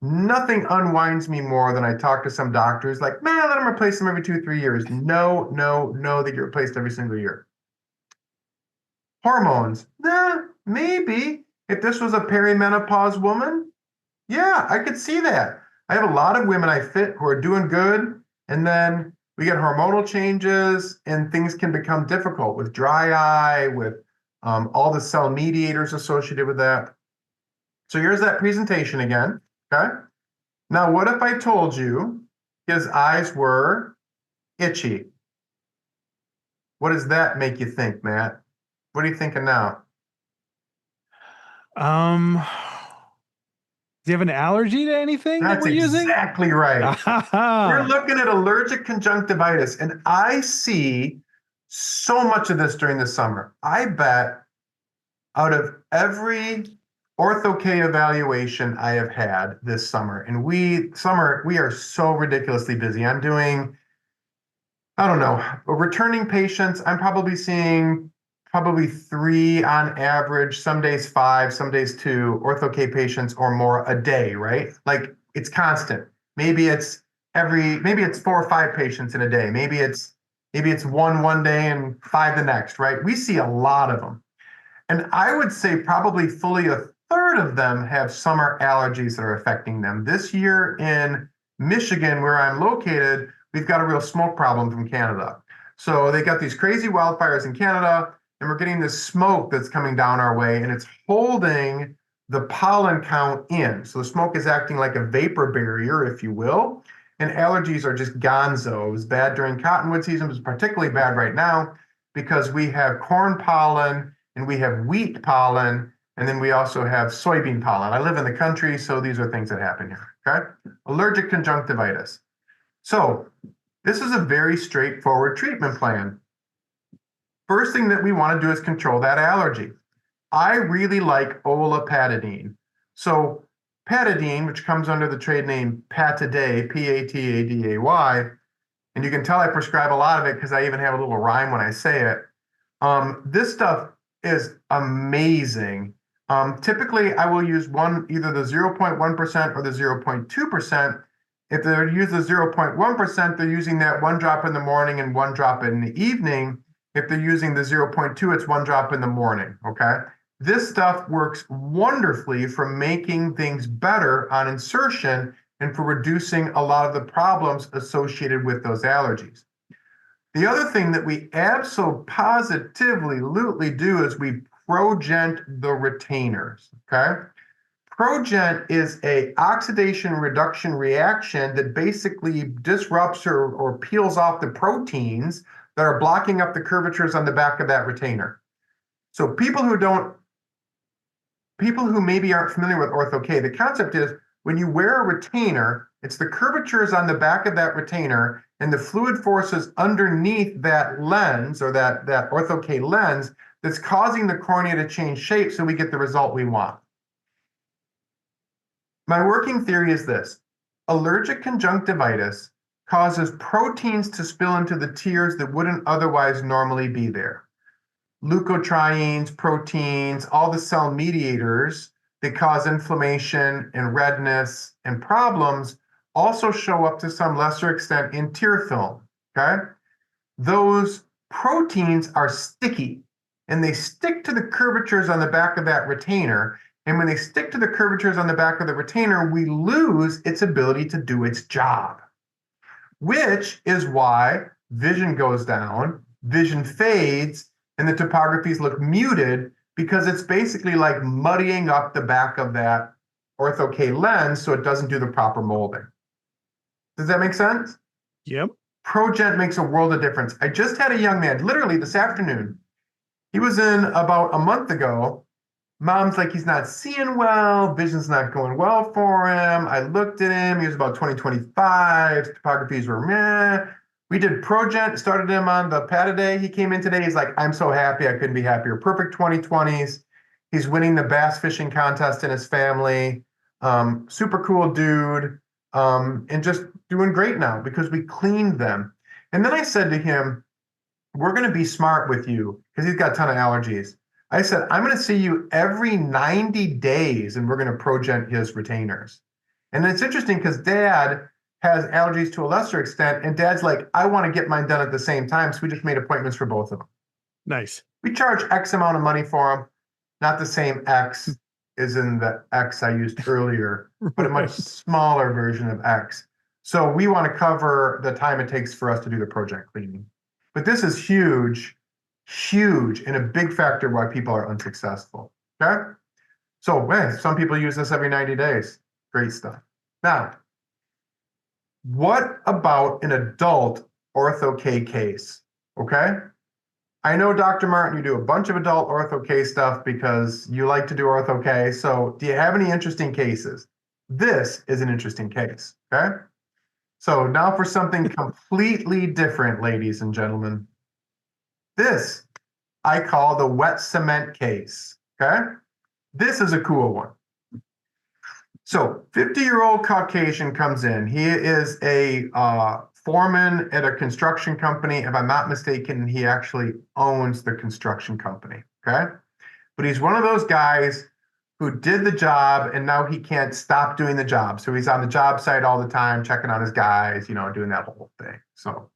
Nothing unwinds me more than I talk to some doctors like, man, let them replace them every 2, 3 years. No, no, no, they get replaced every single year. Hormones, maybe. If this was a perimenopause woman, yeah, I could see that. I have a lot of women I fit who are doing good, and then we get hormonal changes, and things can become difficult with dry eye, with all the cell mediators associated with that. So here's that presentation again, okay? Now, what if I told you his eyes were itchy? What does that make you think, Matt? What are you thinking now? Um, do you have an allergy to anything that That's we're using? exactly right. We're Ah, looking at allergic conjunctivitis, and I see so much of this during the summer. I bet out of every ortho-k evaluation I have had this summer, and we are so ridiculously busy. I'm doing, I don't know, returning patients. I'm probably seeing probably 3 on average, some days 5, some days 2 ortho-k patients or more a day, right? Like it's constant. Maybe it's 4 or 5 patients in a day. Maybe it's one day and 5 the next, right? We see a lot of them. And I would say probably fully a third of them have summer allergies that are affecting them. This year in Michigan, where I'm located, we've got a real smoke problem from Canada. So they got these crazy wildfires in Canada, and we're getting this smoke that's coming down our way, and it's holding the pollen count in. So the smoke is acting like a vapor barrier, if you will. And allergies are just gonzo. It was bad during cottonwood season. It's particularly bad right now because we have corn pollen and we have wheat pollen, and then we also have soybean pollen. I live in the country, so these are things that happen here, okay? Allergic conjunctivitis. So this is a very straightforward treatment plan. First thing that we want to do is control that allergy. I really like olapatadine. So patadine, which comes under the trade name Pataday, P-A-T-A-D-A-Y, and you can tell I prescribe a lot of it because I even have a little rhyme when I say it. This stuff is amazing. Typically, I will use either the 0.1% or the 0.2%. If they use the 0.1%, they're using that 1 drop in the morning and 1 drop in the evening. If they're using the 0.2, it's 1 drop in the morning, okay? This stuff works wonderfully for making things better on insertion and for reducing a lot of the problems associated with those allergies. The other thing that we absolutely do is we progent the retainers, okay? Progent is a oxidation reduction reaction that basically disrupts or peels off the proteins that are blocking up the curvatures on the back of that retainer. So people who maybe aren't familiar with ortho-k, the concept is when you wear a retainer, it's the curvatures on the back of that retainer and the fluid forces underneath that lens or that ortho-k lens that's causing the cornea to change shape so we get the result we want. My working theory is this. Allergic conjunctivitis causes proteins to spill into the tears that wouldn't otherwise normally be there. Leukotrienes, proteins, all the cell mediators that cause inflammation and redness and problems also show up to some lesser extent in tear film, okay? Those proteins are sticky and they stick to the curvatures on the back of that retainer. And when they stick to the curvatures on the back of the retainer, we lose its ability to do its job, which is why vision goes down, vision fades, and the topographies look muted because it's basically like muddying up the back of that ortho-k lens so it doesn't do the proper molding. Does that make sense? Yep. ProGent makes a world of difference. I just had a young man, literally this afternoon. He was in about a month ago. Mom's like, he's not seeing well. Vision's not going well for him. I looked at him. He was about 20/25. Topographies were meh. We did ProGent, started him on the Pataday. He came in today. He's like, I'm so happy. I couldn't be happier. Perfect 20/20s. He's winning the bass fishing contest in his family. Super cool dude. And just doing great now because we cleaned them. And then I said to him, we're going to be smart with you because he's got a ton of allergies. I said, I'm going to see you every 90 days and we're going to ProGent his retainers. And it's interesting because dad has allergies to a lesser extent. And dad's like, I want to get mine done at the same time. So we just made appointments for both of them. Nice. We charge X amount of money for them. Not the same X as in the X I used earlier, but a much smaller version of X. So we want to cover the time it takes for us to do the ProGent cleaning. But this is huge, huge, and a big factor why people are unsuccessful. Okay? So some people use this every 90 days. Great stuff. Now, what about an adult ortho-k case? Okay? I know, Dr. Martin, you do a bunch of adult ortho-k stuff because you like to do ortho-k. So do you have any interesting cases? This is an interesting case. Okay? So now for something completely different, ladies and gentlemen. This I call the wet cement case, okay? This is a cool one. So 50-year-old Caucasian comes in. He is a foreman at a construction company. If I'm not mistaken, he actually owns the construction company, okay? But he's one of those guys who did the job and now he can't stop doing the job. So he's on the job site all the time, checking on his guys, doing that whole thing. So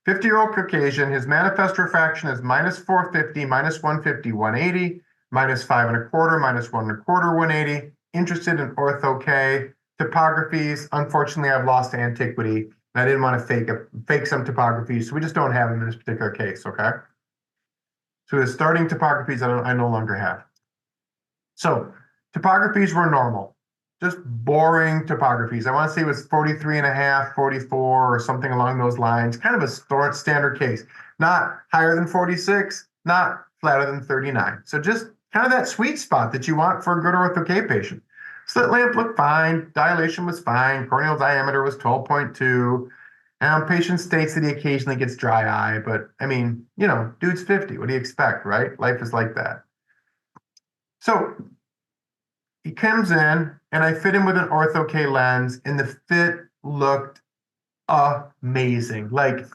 50-year-old Caucasian, his manifest refraction is -450, -150, 180, -5 1/4, -1 1/4, 180. Interested in ortho-k topographies. Unfortunately, I've lost to antiquity. And I didn't want to fake some topographies, so we just don't have them in this particular case, okay? So the starting topographies I no longer have. So topographies were normal, just boring topographies. I want to say it was 43.5, 44, or something along those lines. Kind of a standard case. Not higher than 46, not flatter than 39. So just kind of that sweet spot that you want for a good ortho-k patient. Slit lamp looked fine. Dilation was fine. Corneal diameter was 12.2. Patient states that he occasionally gets dry eye, but I mean, dude's 50. What do you expect, right? Life is like that. So he comes in and I fit him with an ortho-k lens and the fit looked amazing. Like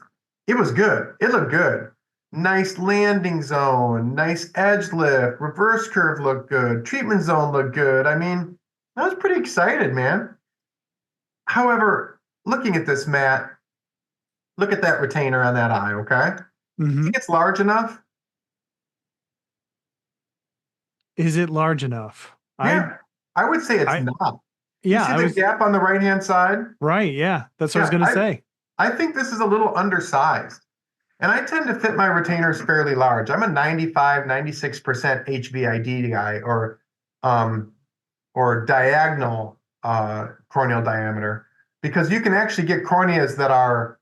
it was good. It looked good. Nice landing zone, nice edge lift, reverse curve looked good, treatment zone looked good. I mean, I was pretty excited, man. However, looking at this, Matt, look at that retainer on that eye, okay? Mm-hmm. You think it's large enough? Is it large enough? Yeah, I would say it's not. Yeah, you see the gap on the right-hand side? Right, yeah. That's what I was going to say. I think this is a little undersized. And I tend to fit my retainers fairly large. I'm a 95, 96% HVID guy or diagonal corneal diameter, because you can actually get corneas that are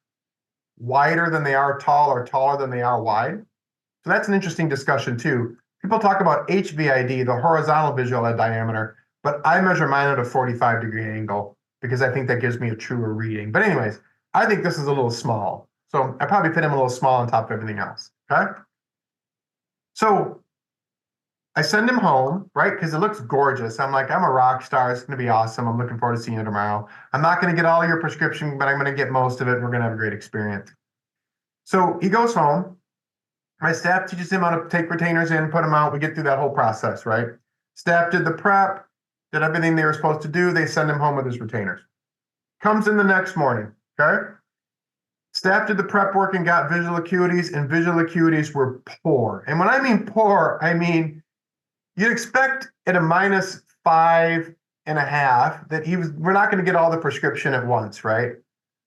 wider than they are tall or taller than they are wide. So that's an interesting discussion too. People talk about HVID, the horizontal visual diameter, but I measure mine at a 45-degree angle because I think that gives me a truer reading. But anyways, I think this is a little small. So I probably fit him a little small on top of everything else, okay? So I send him home, right? Because it looks gorgeous. I'm like, I'm a rock star. It's going to be awesome. I'm looking forward to seeing you tomorrow. I'm not going to get all your prescription, but I'm going to get most of it. We're going to have a great experience. So he goes home. My staff teaches him how to take retainers in, put them out. We get through that whole process, right? Staff did the prep, did everything they were supposed to do. They send him home with his retainers. Comes in the next morning, okay? Staff did the prep work and got visual acuities, and visual acuities were poor. And when I mean poor, I mean you'd expect at a 5.5 that we're not going to get all the prescription at once, right?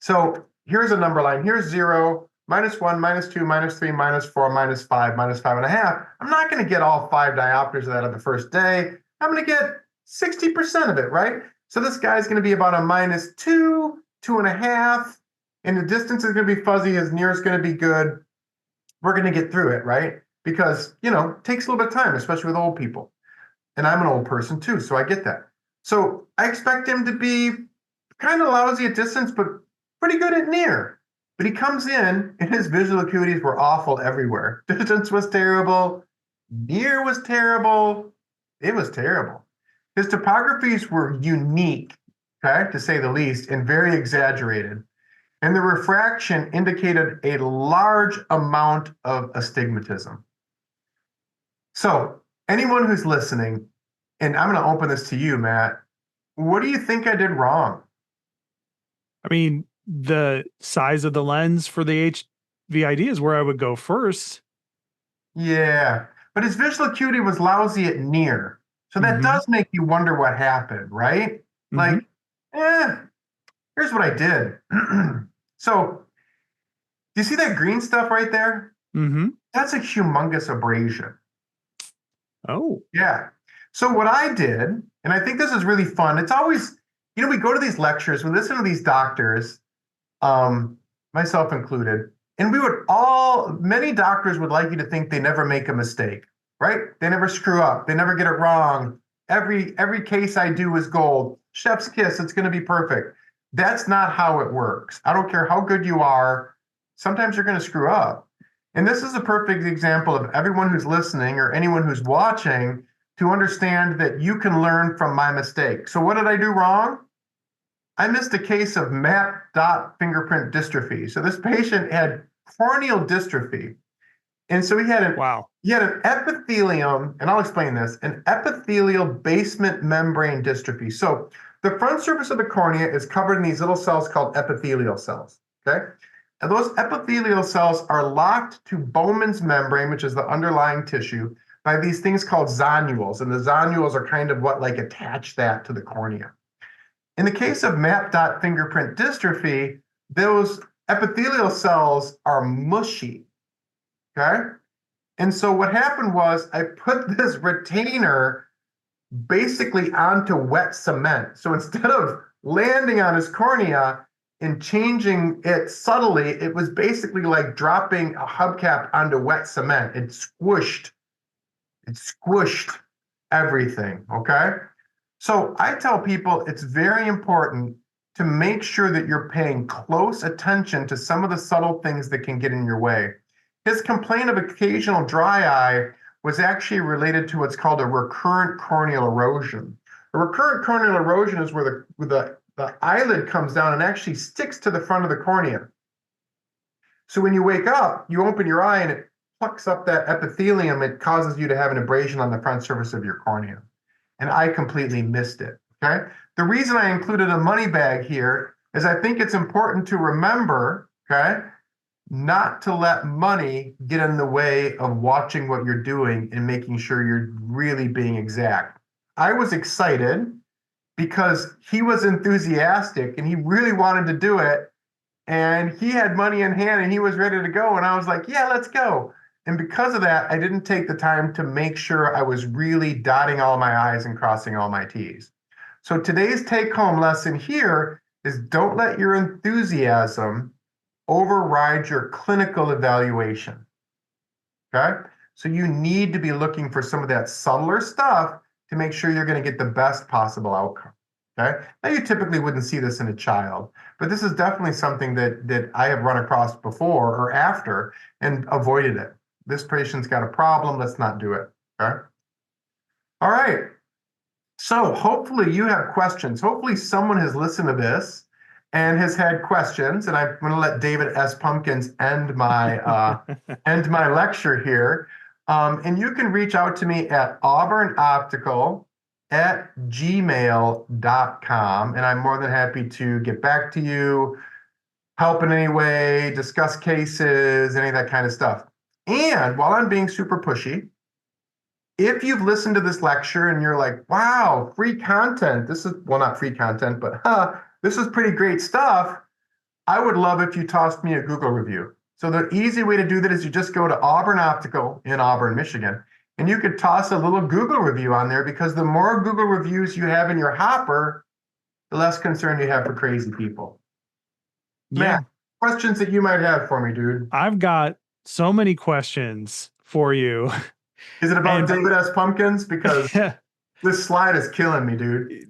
So here's a number line. Here's 0, -1, -2, -3, -4, -5, -5.5. I'm not going to get all 5 diopters of that on the first day. I'm going to get 60% of it, right? So this guy's going to be about a -2, 2.5, and the distance is going to be fuzzy. His near is going to be good. We're going to get through it, right? Because, it takes a little bit of time, especially with old people. And I'm an old person too, so I get that. So I expect him to be kind of lousy at distance, but pretty good at near. But he comes in and his visual acuities were awful everywhere. Distance was terrible. Near was terrible. It was terrible. His topographies were unique, okay, to say the least, and very exaggerated. And the refraction indicated a large amount of astigmatism. So anyone who's listening, and I'm going to open this to you, Matt, what do you think I did wrong? I mean, the size of the lens for the HVID is where I would go first. Yeah, but his visual acuity was lousy at near. So that does make you wonder what happened, right? Like, here's what I did. So, do you see that green stuff right there? That's a humongous abrasion. Oh. Yeah. So what I did, and I think this is really fun, it's always, we go to these lectures, we listen to these doctors, myself included, and many doctors would like you to think they never make a mistake, right? They never screw up. They never get it wrong. Every case I do is gold. Chef's kiss, it's going to be perfect. That's not how it works. I don't care how good you are. Sometimes you're going to screw up. And this is a perfect example of everyone who's listening or anyone who's watching to understand that you can learn from my mistake. So what did I do wrong? I missed a case of MAP dot fingerprint dystrophy. So this patient had corneal dystrophy. And so he had an epithelium, and I'll explain this, an epithelial basement membrane dystrophy. So the front surface of the cornea is covered in these little cells called epithelial cells, okay? And those epithelial cells are locked to Bowman's membrane, which is the underlying tissue, by these things called zonules. And the zonules are kind of what attach that to the cornea. In the case of MAP dot fingerprint dystrophy, those epithelial cells are mushy, okay? And so what happened was I put this retainer basically onto wet cement. So instead of landing on his cornea and changing it subtly, it was basically like dropping a hubcap onto wet cement. It squished everything, okay? So I tell people it's very important to make sure that you're paying close attention to some of the subtle things that can get in your way. His complaint of occasional dry eye was actually related to what's called a recurrent corneal erosion. A recurrent corneal erosion is where the eyelid comes down and actually sticks to the front of the cornea. So when you wake up, you open your eye and it plucks up that epithelium. It causes you to have an abrasion on the front surface of your cornea. And I completely missed it, okay? The reason I included a money bag here is I think it's important to remember, okay, not to let money get in the way of watching what you're doing and making sure you're really being exact. I was excited because he was enthusiastic and he really wanted to do it. And he had money in hand and he was ready to go. And I was like, yeah, let's go. And because of that, I didn't take the time to make sure I was really dotting all my I's and crossing all my T's. So today's take-home lesson here is don't let your enthusiasm override your clinical evaluation, okay? So you need to be looking for some of that subtler stuff to make sure you're going to get the best possible outcome, okay? Now, you typically wouldn't see this in a child, but this is definitely something that I have run across before or after and avoided it. This patient's got a problem, let's not do it, okay? All right, so hopefully you have questions. Hopefully someone has listened to this and has had questions, and I'm going to let David S. Pumpkins end my lecture here. And you can reach out to me at auburnoptical@gmail.com, and I'm more than happy to get back to you, help in any way, discuss cases, any of that kind of stuff. And while I'm being super pushy, If you've listened to this lecture and you're like, wow, free content, this is, well, not free content, but this is pretty great stuff. I would love if you tossed me a Google review. So the easy way to do that is you just go to Auburn Optical in Auburn, Michigan, and you could toss a little Google review on there, because the more Google reviews you have in your hopper, the less concern you have for crazy people. Yeah. Matt, questions that you might have for me, dude? I've got so many questions for you. Is it about And- David S. Pumpkins? Because this slide is killing me, dude.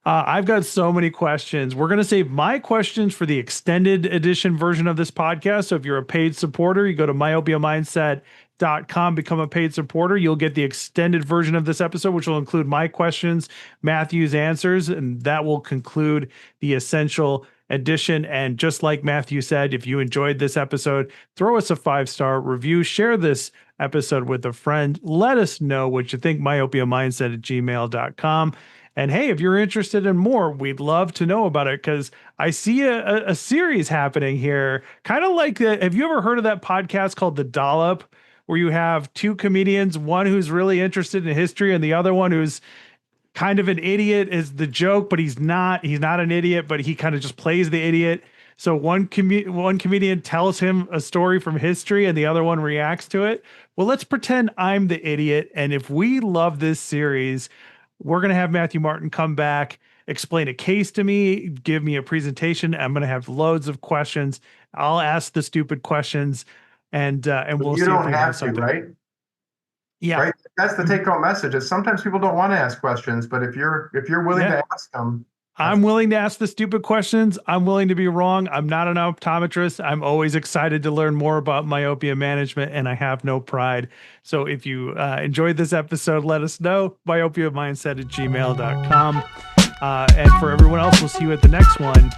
I've got so many questions. We're going to save my questions for the extended edition version of this podcast. So if you're a paid supporter, you go to myopiamindset.com, become a paid supporter. You'll get the extended version of this episode, which will include my questions, Matthew's answers, and that will conclude the essential edition. And just like Matthew said, if you enjoyed this episode, throw us a 5-star review, share this episode with a friend. Let us know what you think, myopiamindset@gmail.com. And hey, if you're interested in more, we'd love to know about it, because I see a series happening here. Kind of like, have you ever heard of that podcast called The Dollop, where you have two comedians, one who's really interested in history and the other one who's kind of an idiot is the joke, but he's not an idiot, but he kind of just plays the idiot. So one comedian tells him a story from history and the other one reacts to it. Well, let's pretend I'm the idiot. And if we love this series, we're going to have Matthew Martin come back, explain a case to me, give me a presentation. I'm going to have loads of questions. I'll ask the stupid questions, and we'll see if we have something. Right? Yeah. Right. That's the take-home message. Is sometimes people don't want to ask questions, but if you're willing to ask them, I'm willing to ask the stupid questions. I'm willing to be wrong. I'm not an optometrist. I'm always excited to learn more about myopia management, and I have no pride. So if you enjoyed this episode, let us know. myopiamindset@gmail.com. And for everyone else, we'll see you at the next one.